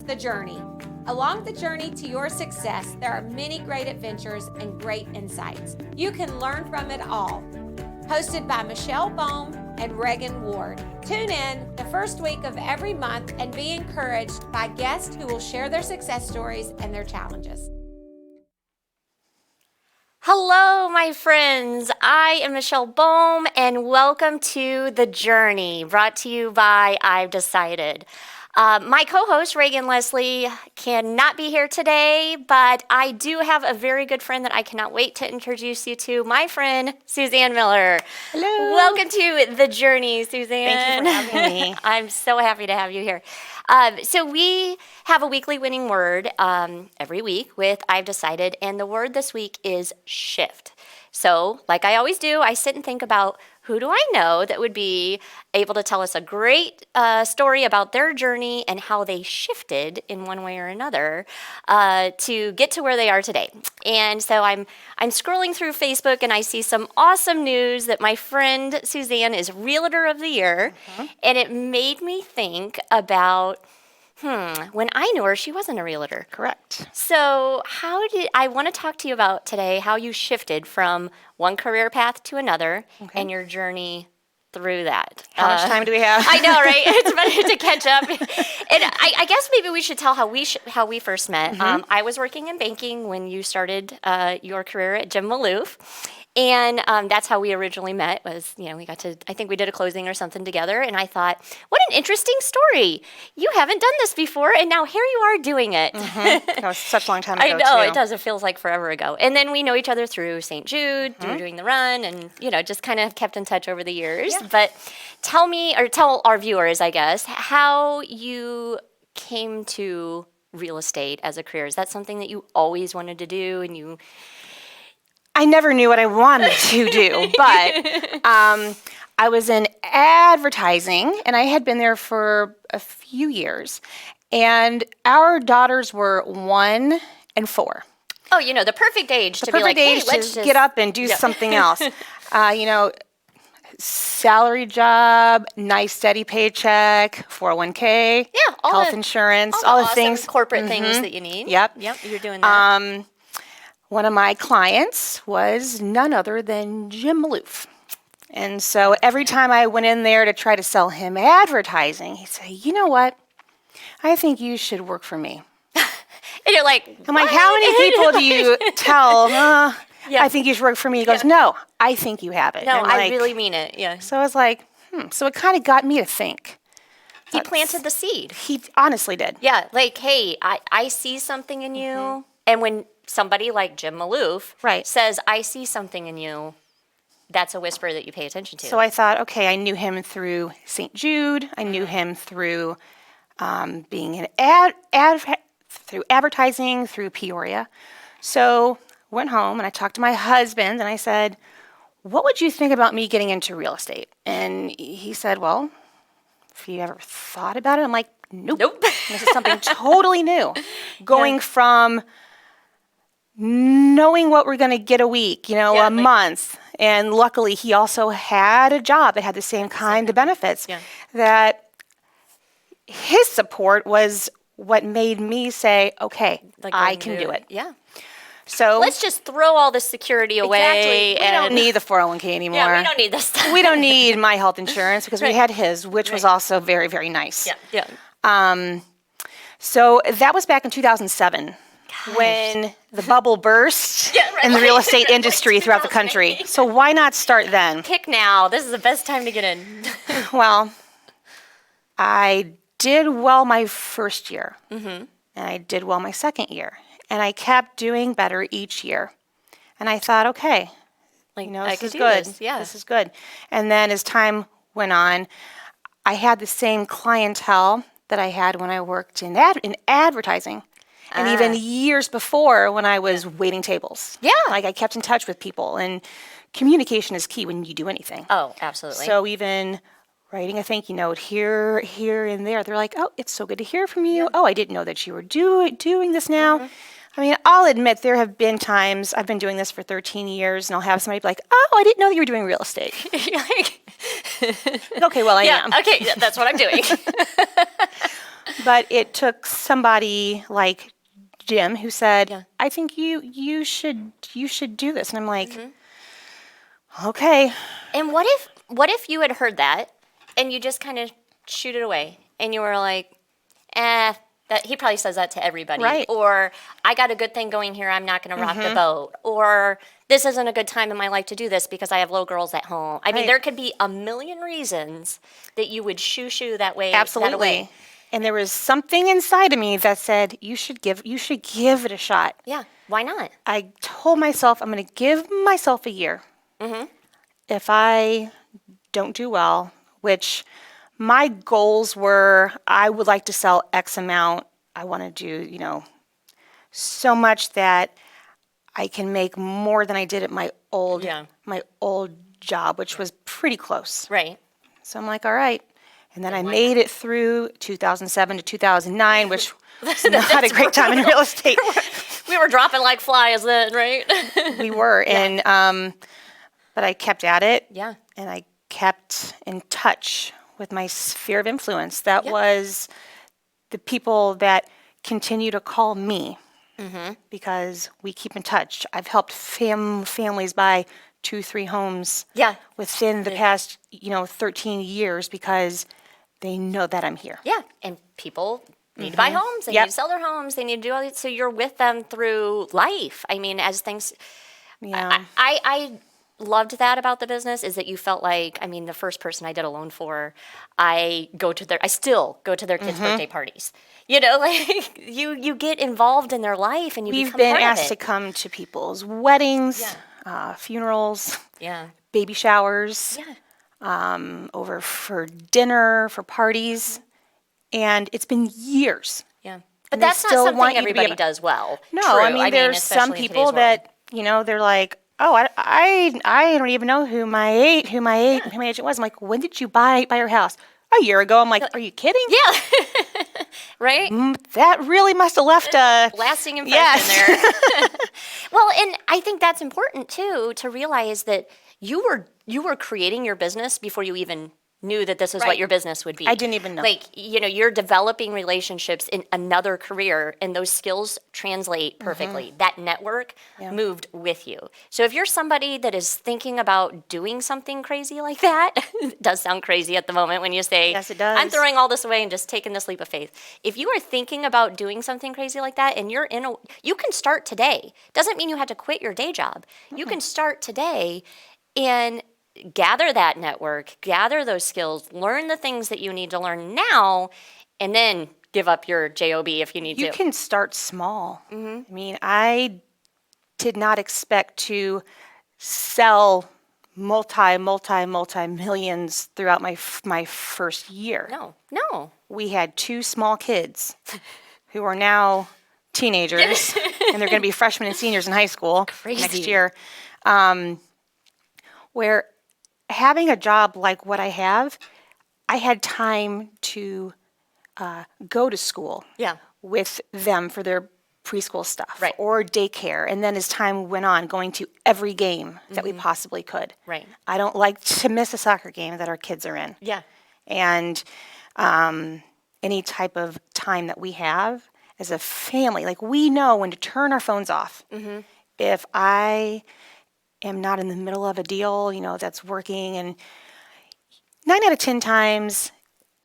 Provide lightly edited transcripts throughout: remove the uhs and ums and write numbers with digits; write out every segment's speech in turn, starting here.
The Journey. Along the journey to your success, there are many great adventures and great insights. You can learn from it all. Hosted by Michelle Bohm and Reagan Ward. Tune in the first week of every month and be encouraged by guests who will share their success stories and their challenges. Hello, my friends. I am Michelle Bohm, and welcome to The Journey, brought to you by I've Decided. My co-host, Reagan Leslie, cannot be here today, but I do have a very good friend that I cannot wait to introduce you to, my friend, Suzanne Miller. Hello. Welcome to The Journey, Suzanne. Thank you for having me. I'm so happy to have you here. So we have a weekly winning word every week with I've Decided, and the word this week is shift. So, like I always do, I sit and think about who do I know that would be able to tell us a great story about their journey and how they shifted in one way or another to get to where they are today. And so I'm scrolling through Facebook and I see some awesome news that my friend Suzanne is Realtor of the Year, and it made me think about when I knew her, she wasn't a realtor. Correct. So I want to talk to you about today how you shifted from one career path to another and your journey through that. How much time do we have? I know, right? It's better to catch up. And I guess maybe we should tell how we first met. I was working in banking when you started your career at Jim Maloof. And that's how we originally met was, I think we did a closing or something together. And I thought, what an interesting story. You haven't done this before. And now here you are doing it. That was such a long time ago, I know, too. it does. It feels like forever ago. And then we know each other through St. Jude, through doing the run, and, just kind of kept in touch over the years. Yeah. But tell our viewers, I guess, how you came to real estate as a career. Is that something that you always wanted to do and I never knew what I wanted to do, but I was in advertising, and I had been there for a few years. And our daughters were 1 and 4. Oh, the perfect age to be like, Perfect age hey, let's to just get up and do something else. Salary job, nice steady paycheck, 401k, all health the- insurance, all the the awesome things. corporate things that you need. Yep. You're doing that. One of my clients was none other than Jim Maloof. And so every time I went in there to try to sell him advertising, he'd say, you know what? I think you should work for me. And you're like, I'm like, how many people do you tell, I think you should work for me? He goes, no, I think you have it. No, And I like, really mean it. Yeah. So I was like, So it kind of got me to think. He planted the seed. He honestly did. Yeah, like, hey, I see something in you. And when somebody like Jim Maloof says, I see something in you, that's a whisper that you pay attention to. So I thought, okay, I knew him through St. Jude. I knew him through being an through advertising, through Peoria. So went home and I talked to my husband and I said, what would you think about me getting into real estate? And he said, well, have you ever thought about it? I'm like, nope. This is something totally new. Going from knowing what we're going to get a week, a month. And luckily, he also had a job that had the same kind of benefits. Yeah. That his support was what made me say, okay, I can do it. Yeah. So Let's just throw all the security away. Exactly. We don't need the 401k anymore. Yeah, we don't need this stuff. We don't need my health insurance because we had his, which was also very, very nice. Yeah. So that was back in 2007. When the bubble burst in the real estate industry throughout the country. So why not start then? Pick now. This is the best time to get in. Well, I did well my first year. And I did well my second year. And I kept doing better each year. And I thought, okay, this is good. This is good. And then as time went on, I had the same clientele that I had when I worked in advertising. And even years before when I was waiting tables. Yeah. Like I kept in touch with people. And communication is key when you do anything. Oh, absolutely. So even writing a thank you note here, and there, they're like, oh, it's so good to hear from you. Yeah. Oh, I didn't know that you were doing this now. I mean, I'll admit there have been times, I've been doing this for 13 years, and I'll have somebody be like, oh, I didn't know that you were doing real estate. Okay, well, I am. Okay, that's what I'm doing. But it took somebody like Jim who said, Yeah. I think you should do this. And I'm like, okay. And what if you had heard that and you just kind of shoot it away and you were like, that he probably says that to everybody. Right. Or I got a good thing going here, I'm not going to rock the boat. Or this isn't a good time in my life to do this because I have little girls at home. I mean, Right. there could be a million reasons that you would shoo that way. Absolutely. That away. And there was something inside of me that said, you should give it a shot. Yeah. Why not? I told myself I'm going to give myself a year. If I don't do well, which my goals were, I would like to sell X amount. I want to do, so much that I can make more than I did at my old job, which was pretty close. Right. So I'm like, all right. And then I made it through 2007 to 2009, which was not a great time in real estate. We were dropping like flies then, right? We were. And, but I kept at it. Yeah. And I kept in touch with my sphere of influence. That was the people that continue to call me because we keep in touch. I've helped families buy 2-3 homes within the past, 13 years because they know that I'm here. Yeah, and people need to buy homes. They need to sell their homes. They need to do all that. So you're with them through life. I mean, as things. Yeah. I loved that about the business is that you felt like, I mean, the first person I did a loan for, I still go to their kids' birthday parties. Like you get involved in their life and you We've become been part asked of to it. come to people's weddings, funerals, Yeah. baby showers, over for dinner, for parties. And it's been years. Yeah. But And they that's not still something want you to be everybody able- does well. No, True. I mean, there's some especially in people today's world. that, they're like, oh, I don't even know who my agent was. I'm like, when did you buy your house? A year ago. I'm like, are you kidding? Yeah. Right? That really must have left a Lasting impression Yes. there. Well, and I think that's important too to realize that you were creating your business before you even knew that this is what Right. your business would be. I didn't even know. Like, you're developing relationships in another career and those skills translate perfectly. That network moved with you. So if you're somebody that is thinking about doing something crazy like that, it does sound crazy at the moment when you say, Yes, it does. I'm throwing all this away and just taking this leap of faith. If you are thinking about doing something crazy like that and you can start today. Doesn't mean you have to quit your day job. You can start today and gather that network, gather those skills, learn the things that you need to learn now, and then give up your job if you need You to. can start small. I mean, I did not expect to sell multi millions throughout my first year. No. We had 2 small kids who are now teenagers, and they're going to be freshmen and seniors in high school next Crazy. year. Where having a job like what I have, I had time to go to school Yeah. with them for their preschool stuff Right. or daycare. And then as time went on, going to every game that we possibly could. Right. I don't like to miss a soccer game that our kids are in. Yeah. And any type of time that we have as a family, like we know when to turn our phones off. If I am not in the middle of a deal, that's working, and 9 out of 10 times,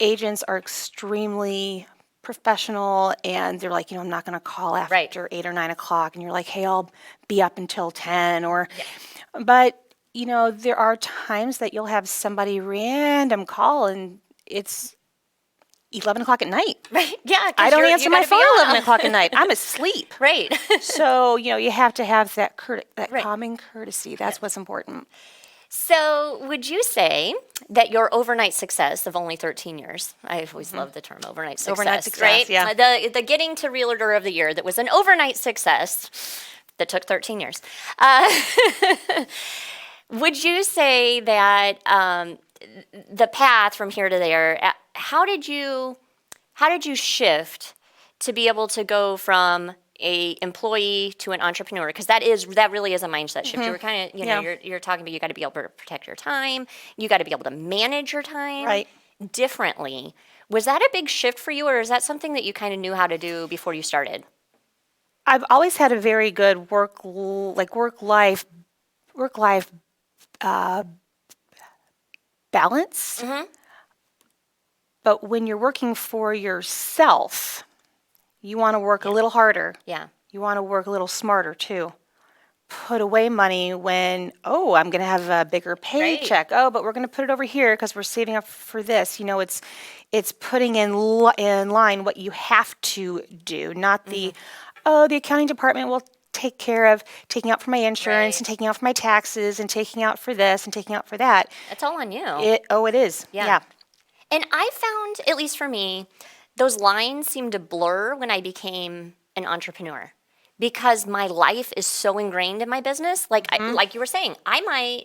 agents are extremely professional, and they're like, I'm not going to call after Right. 8 or 9 o'clock, and you're like, hey, I'll be up until 10, but there are times that you'll have somebody random call, and it's 11 o'clock at night. Right. Yeah. 'cause I don't you're- answer you my gotta be phone at on. 11 o'clock at night. I'm asleep. Right. So, you have to have that Right. common courtesy. That's what's important. So, would you say that your overnight success of only 13 years, I've always loved the term overnight success, Overnight success, right? yeah. The getting to Realtor of the Year that was an overnight success that took 13 years. Would you say that the path from here to there, how did you shift to be able to go from a employee to an entrepreneur? Because that really is a mindset shift. You were kind of, Yeah. you're talking about you got to be able to protect your time. You got to be able to manage your time Right. differently. Was that a big shift for you, or is that something that you kind of knew how to do before you started? I've always had a very good work life balance. But when you're working for yourself, you want to work a little harder. Yeah. You want to work a little smarter too. Put away money when, oh, I'm going to have a bigger paycheck. Oh, but we're going to put it over here because we're saving up for this. You know, it's putting in line what you have to do, not the, oh, the accounting department will take care of taking out for my insurance and taking out for my taxes and taking out for this and taking out for that. It's all on you. It is. Yeah. And I found, at least for me, those lines seemed to blur when I became an entrepreneur because my life is so ingrained in my business. Like like you were saying, I might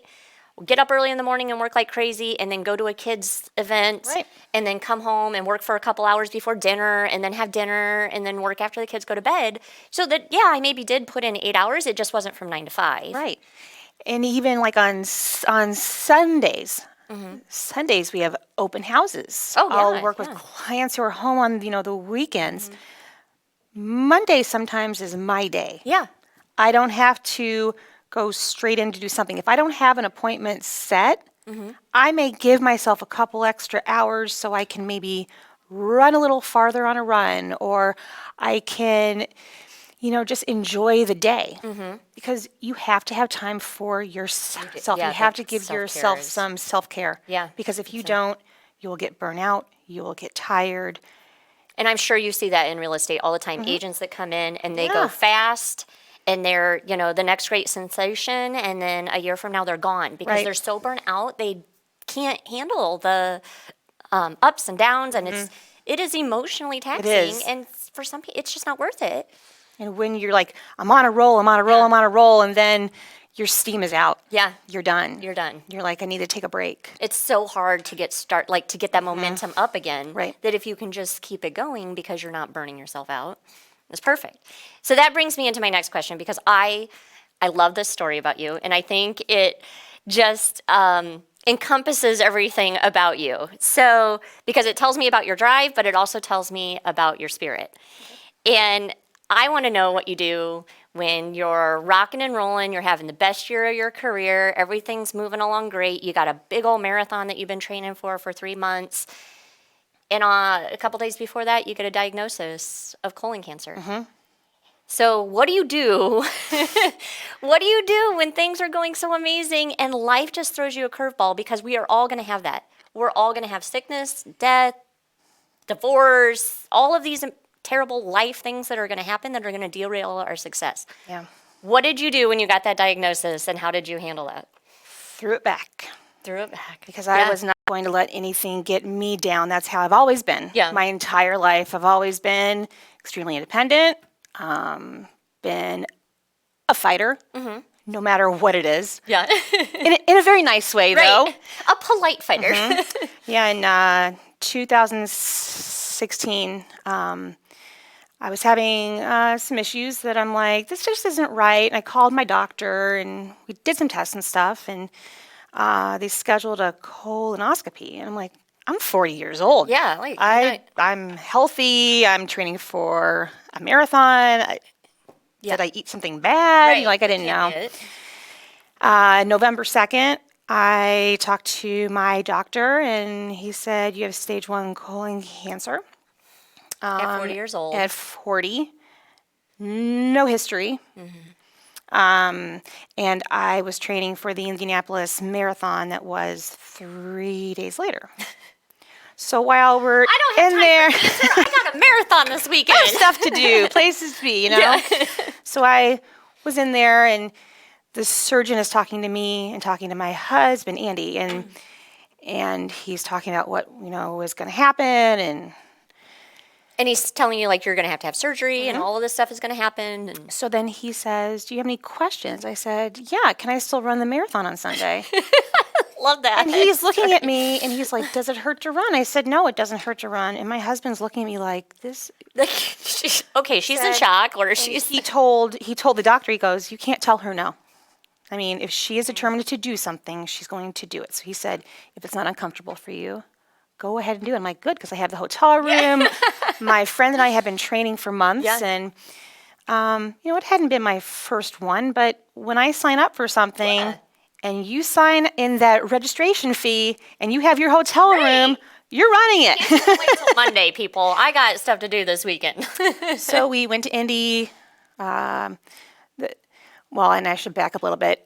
get up early in the morning and work like crazy and then go to a kid's event and then come home and work for a couple hours before dinner and then have dinner and then work after the kids go to bed. So that, yeah, I maybe did put in 8 hours. It just wasn't from 9 to 5. Right. And even like on Sundays, Sundays we have open houses. Oh, yeah, I'll work with clients who are home on, the weekends. Monday sometimes is my day. Yeah. I don't have to go straight in to do something. If I don't have an appointment set, I may give myself a couple extra hours so I can maybe run a little farther on a run, or I can, just enjoy the day. Because you have to have time for yourself. Yeah, you have to that give self-care yourself is- some self-care. Yeah, Because if you don't, you will get burnout, you will get tired. And I'm sure you see that in real estate all the time. Agents that come in and they Yeah. go fast and they're, the next great sensation. And then a year from now, they're gone because Right. they're so burnt out. They can't handle the ups and downs. And it is emotionally taxing. is. And for some people, it's just not worth it. And when you're like, I'm on a roll, I'm on a roll, I'm on a roll, and then your steam is out. Yeah. You're done. You're done. You're like, I need to take a break. It's so hard to get to get that momentum up again. Right. That if you can just keep it going because you're not burning yourself out, it's perfect. So that brings me into my next question because I love this story about you, and I think it just encompasses everything about you. So because it tells me about your drive, but it also tells me about your spirit. And I want to know what you do when you're rocking and rolling, you're having the best year of your career, everything's moving along great, you got a big old marathon that you've been training for 3 months, and a couple days before that, you get a diagnosis of colon cancer. So what do you do? What do you do when things are going so amazing and life just throws you a curveball? Because we are all going to have that. We're all going to have sickness, death, divorce, all of these terrible life things that are going to happen that are going to derail our success. Yeah. What did you do when you got that diagnosis, and how did you handle that? Threw it back. Threw it back. Because I was not going to let anything get me down. That's how I've always been. Yeah. My entire life, I've always been extremely independent, been a fighter, no matter what it is. Yeah. In a very nice way, though. Right. A polite fighter. Yeah, in 2016, I was having some issues that I'm like, this just isn't right. And I called my doctor, and we did some tests and stuff, and they scheduled a colonoscopy. And I'm like, I'm 40 years old. Yeah, like, I'm healthy. I'm training for a marathon. Did I eat something bad? Right. Like, I didn't know. Can't do it. November 2nd, I talked to my doctor, and he said, you have stage 1 colon cancer. At 40 years old. At 40, no history. And I was training for the Indianapolis Marathon that was 3 days later. So while we're I don't have in time there, for cancer. I got a marathon this weekend. stuff to do, places to be, So I was in there, and the surgeon is talking to me and talking to my husband, Andy, and he's talking about what, was going to happen, and And he's telling you, like, you're going to have surgery and all of this stuff is going to happen. And so then he says, do you have any questions? I said, yeah, can I still run the marathon on Sunday? love that. And he's looking at me, and he's like, does it hurt to run? I said, no, it doesn't hurt to run. And my husband's looking at me like, this. Okay, she's in shock, or she's. He told the doctor, he goes, you can't tell her no. I mean, if she is determined to do something, she's going to do it. So he said, if it's not uncomfortable for you, go ahead and do it. I'm like, good, because I have the hotel room. My friend and I have been training for months, Yeah. and it hadn't been my first one, but when I sign up for something and you sign in that registration fee and you have your hotel room, you're running it. Wait till Monday, people. I got stuff to do this weekend. So we went to Indy. And I should back up a little bit.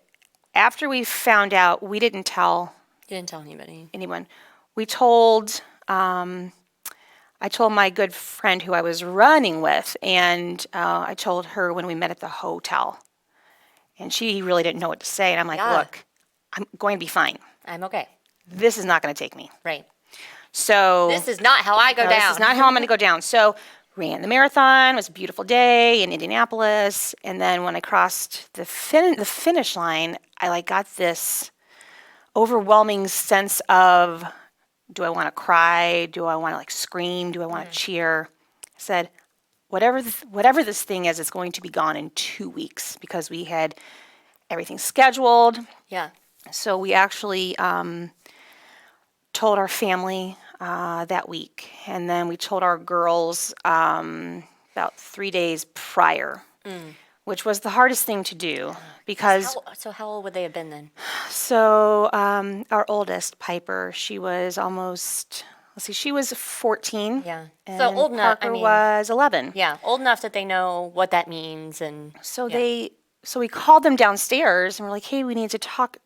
After we found out, we didn't tell You didn't tell anybody. anyone. We told, I told my good friend who I was running with, and I told her when we met at the hotel. And she really didn't know what to say. And I'm like, Yeah. look, I'm going to be fine. I'm okay. This is not going to take me. Right. So This is not how I go no, down. this is not how I'm going to go down. So ran the marathon. It was a beautiful day in Indianapolis. And then when I crossed the finish line, I got this overwhelming sense of, do I want to cry? Do I want to scream? Do I want to cheer? I said, whatever this thing is, it's going to be gone in 2 weeks, because we had everything scheduled. Yeah. So we actually told our family that week, and then we told our girls about 3 days prior, which was the hardest thing to do, because How old would they have been then? our oldest, Piper, she was almost, she was 14. Yeah. And So old enough, Parker was 11. Yeah, old enough that they know what that means, and So we called them downstairs and we're like, hey, we need to talk.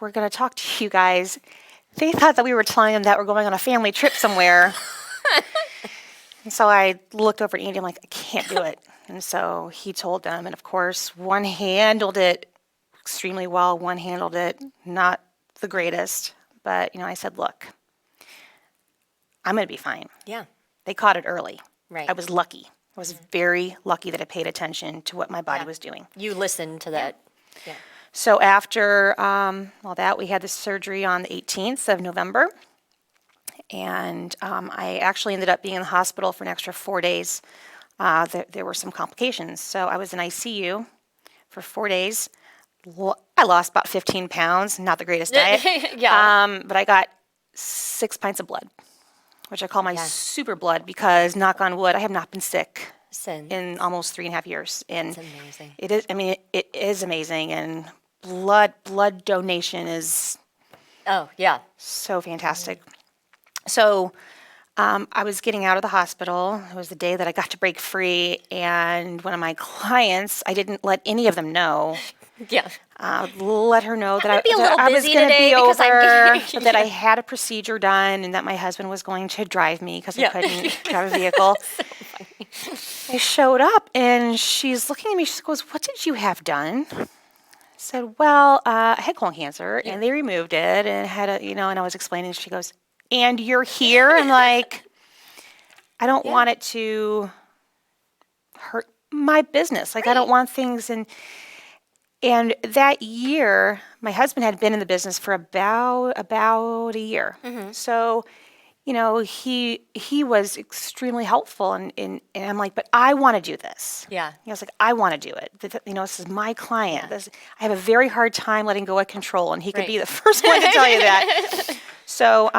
We're going to talk to you guys. They thought that we were telling them that we're going on a family trip somewhere. And so I looked over at Andy. I'm like, I can't do it. And so he told them. And of course, one handled it extremely well. One handled it not the greatest. But, I said, look, I'm going to be fine. yeah, They caught it early. Right. I was lucky. I was very lucky that I paid attention to what my body was doing. you listened to that. Yeah. So after that, we had the surgery on the 18th of November. And I actually ended up being in the hospital for an extra 4 days. There were some complications. So I was in ICU for 4 days. I lost about 15 pounds, not the greatest diet. Yeah. But I got 6 pints of blood, which I call my super blood, because, knock on wood, I have not been sick Sin. in almost 3.5 years. And It's amazing. it is, it is amazing. And blood donation is Oh, yeah. so fantastic. So I was getting out of the hospital. It was the day that I got to break free. And one of my clients, I didn't let any of them know. Yeah. Let her know that gonna be a little I was busy going to today be because I'm over, getting- that I had a procedure done, and that my husband was going to drive me because Yeah. I couldn't drive a vehicle. I showed up, and she's looking at me. She goes, "What did you have done?" I said, "Well, I had colon cancer, and they removed it, and had and I was explaining. She goes, "And you're here?" I'm like, I don't want it to hurt my business. I don't want things. And that year, my husband had been in the business for about a year. So, he was extremely helpful, and I'm like, but I want to do this. Yeah. I was like, I want to do it. This is my client. I have a very hard time letting go of control, and he could be the first one to tell you that. So,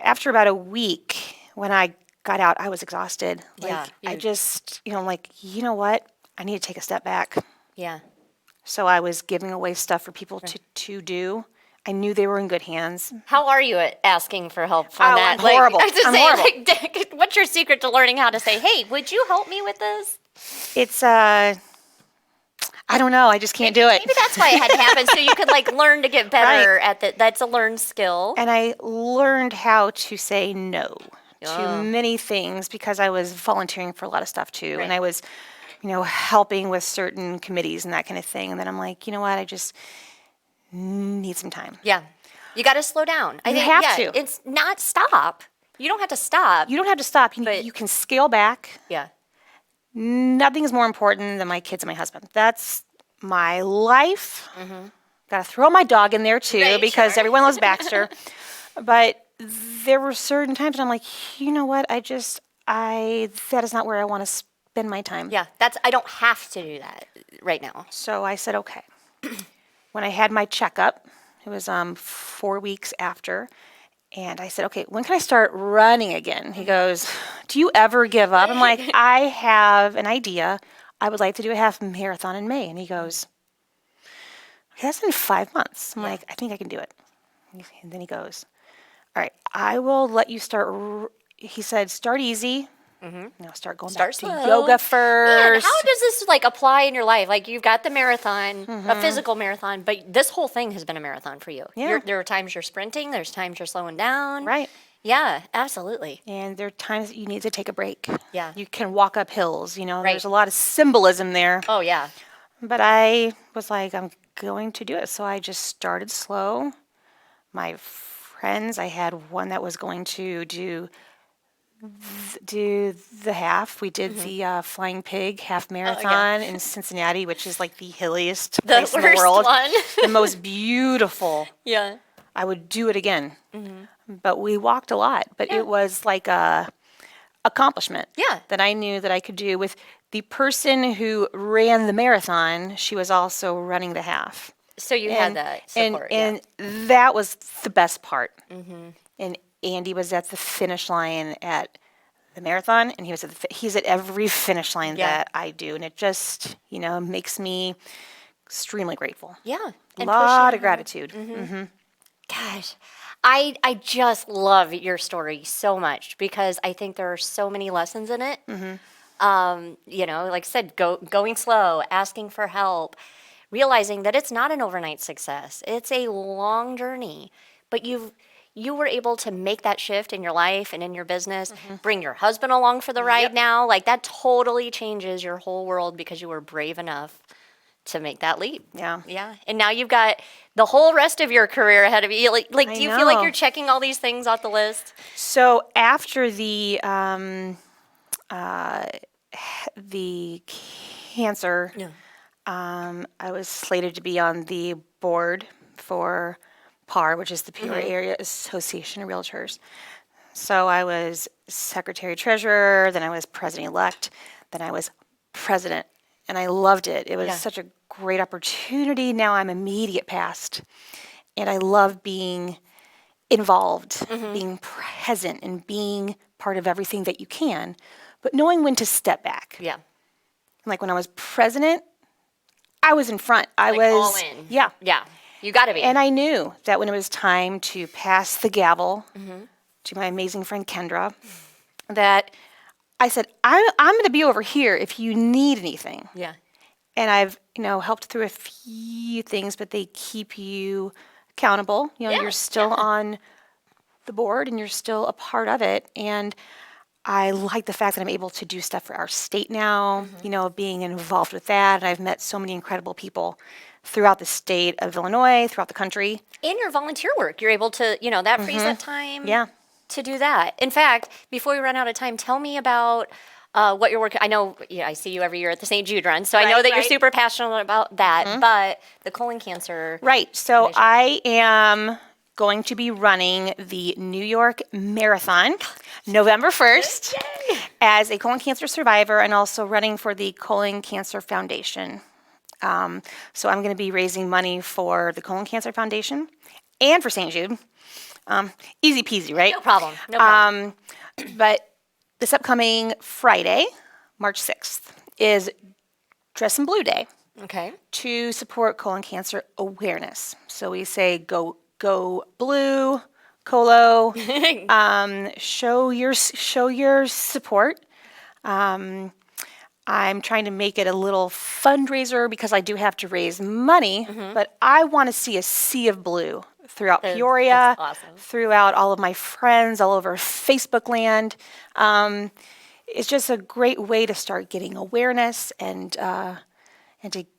after about a week, when I got out, I was exhausted. Yeah, I just, I'm like, you know what? I need to take a step back. Yeah. So I was giving away stuff for people to do. I knew they were in good hands. How are you at asking for help on Oh, that? I'm horrible. I was just I'm saying, horrible. what's your secret to learning how to say, hey, would you help me with this? It's, I don't know. I just can't do it. Maybe that's why it had to happen, so you could learn to get better at that. That's a learned skill. And I learned how to say no Yeah. to many things, because I was volunteering for a lot of stuff too. Right. And I was, helping with certain committees and that kind of thing. And then I'm like, you know what? I just need some time. Yeah. You got to slow down. I You think, have to. It's not stop. You don't have to stop. You don't have to stop. But- You can scale back. Yeah. Nothing is more important than my kids and my husband. That's my life. Got to throw my dog in there too, Right, because sure. everyone loves Baxter. But there were certain times, and I'm like, you know what? That is not where I want to spend my time. Yeah. I don't have to do that right now. So I said, okay. When I had my checkup, it was 4 weeks after, And I said, okay, when can I start running again? He goes, do you ever give up? I'm like, I have an idea. I would like to do a half marathon in May. And he goes, okay, that's in 5 months. I'm like, I think I can do it. And then he goes, all right, I will let you start. He said, start easy. Start going back to slow. yoga Man, first. how does this like apply in your life? Like you've got the marathon, a physical marathon, but this whole thing has been a marathon for you. Yeah. There are times you're sprinting. There's times you're slowing down. Right. Yeah, absolutely. And there are times that you need to take a break. Yeah. You can walk up hills, Right. there's a lot of symbolism there. Oh yeah. But I was like, I'm going to do it. So I just started slow. My friends, I had one that was going to do the half. We did the Flying Pig half marathon in Cincinnati, which is like the hilliest The place in the worst world. one. The most beautiful. Yeah. I would do it again. But we walked a lot. But it was like a accomplishment Yeah. that I knew that I could do with the person who ran the marathon. She was also running the half. So you had that support. And that was the best part. And Andy was at the finish line at the marathon, and he's at every finish line that I do, and it just makes me extremely grateful. Yeah. A lot of gratitude. Gosh, I just love your story so much because I think there are so many lessons in it. Like I said, going slow, asking for help, realizing that it's not an overnight success. It's a long journey, but you were able to make that shift in your life and in your business, bring your husband along for the ride now. Like that totally changes your whole world because you were brave enough to make that leap. Yeah. Yeah. And now you've got the whole rest of your career ahead of you. Like do you feel like know. you're checking all these things off the list? So after the cancer, I was slated to be on the board for PAR, which is the Peoria Area Association of Realtors. So I was secretary treasurer, then I was president-elect, then I was president, and I loved it. It was such a great opportunity. Now I'm immediate past, and I love being involved, being present, and being part of everything that you can, but knowing when to step back. Yeah. Like when I was president, I was in front. I was all in. Yeah. Yeah. You got to be. And I knew that when it was time to pass the gavel to my amazing friend Kendra, that I said, I'm going to be over here if you need anything. Yeah. And I've, helped through a few things, but they keep you accountable. You're still on the board and you're still a part of it. And I like the fact that I'm able to do stuff for our state now, being involved with that. And I've met so many incredible people throughout the state of Illinois, throughout the country. And your volunteer work, you're able to, that frees up time Yeah. to do that. In fact, before we run out of time, tell me about what you're working. I know, I see you every year at the St. Jude Run, so I know that you're super passionate about that. But the colon cancer, Right. So I am going to be running the New York Marathon November 1st as a colon cancer survivor and also running for the Colon Cancer Foundation. So I'm going to be raising money for the Colon Cancer Foundation and for St. Jude. Easy peasy, right? no problem. No problem. But this upcoming Friday, March 6th, is Dress in Blue Day Okay. to support colon cancer awareness. So we say go blue, colo, show your support. I'm trying to make it a little fundraiser because I do have to raise money, but I want to see a sea of blue throughout Peoria, that's awesome. throughout all of my friends, all over Facebook land. It's just a great way to start getting awareness and to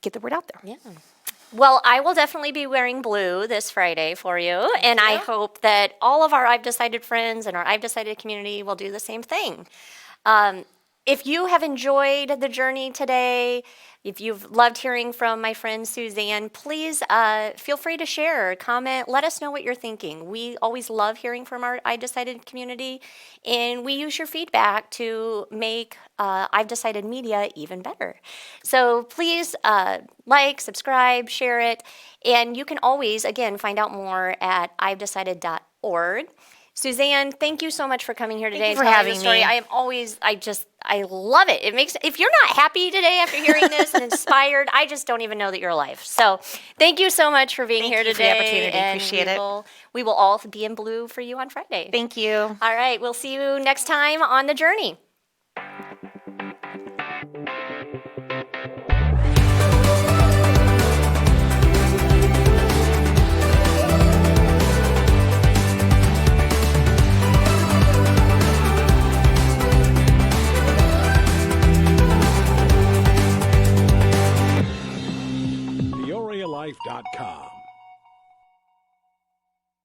get the word out there. Yeah. Well, I will definitely be wearing blue this Friday for you, and I hope that all of our I've Decided friends and our I've Decided community will do the same thing. If you have enjoyed the journey today, if you've loved hearing from my friend Suzanne, please feel free to share, comment, let us know what you're thinking. We always love hearing from our I've Decided community, and we use your feedback to make I've Decided media even better. So please like, subscribe, share it, and you can always, again, find out more at ivedecided.org. Suzanne, thank you so much for coming here today you and for telling having the story. me. I love it. If you're not happy today after hearing this and inspired, I just don't even know that you're alive. So thank you so much for being Thank here you for the today. opportunity. And Appreciate it. We will all be in blue for you on Friday. Thank you. All right, we'll see you next time on The Journey. PeoriaLife.com.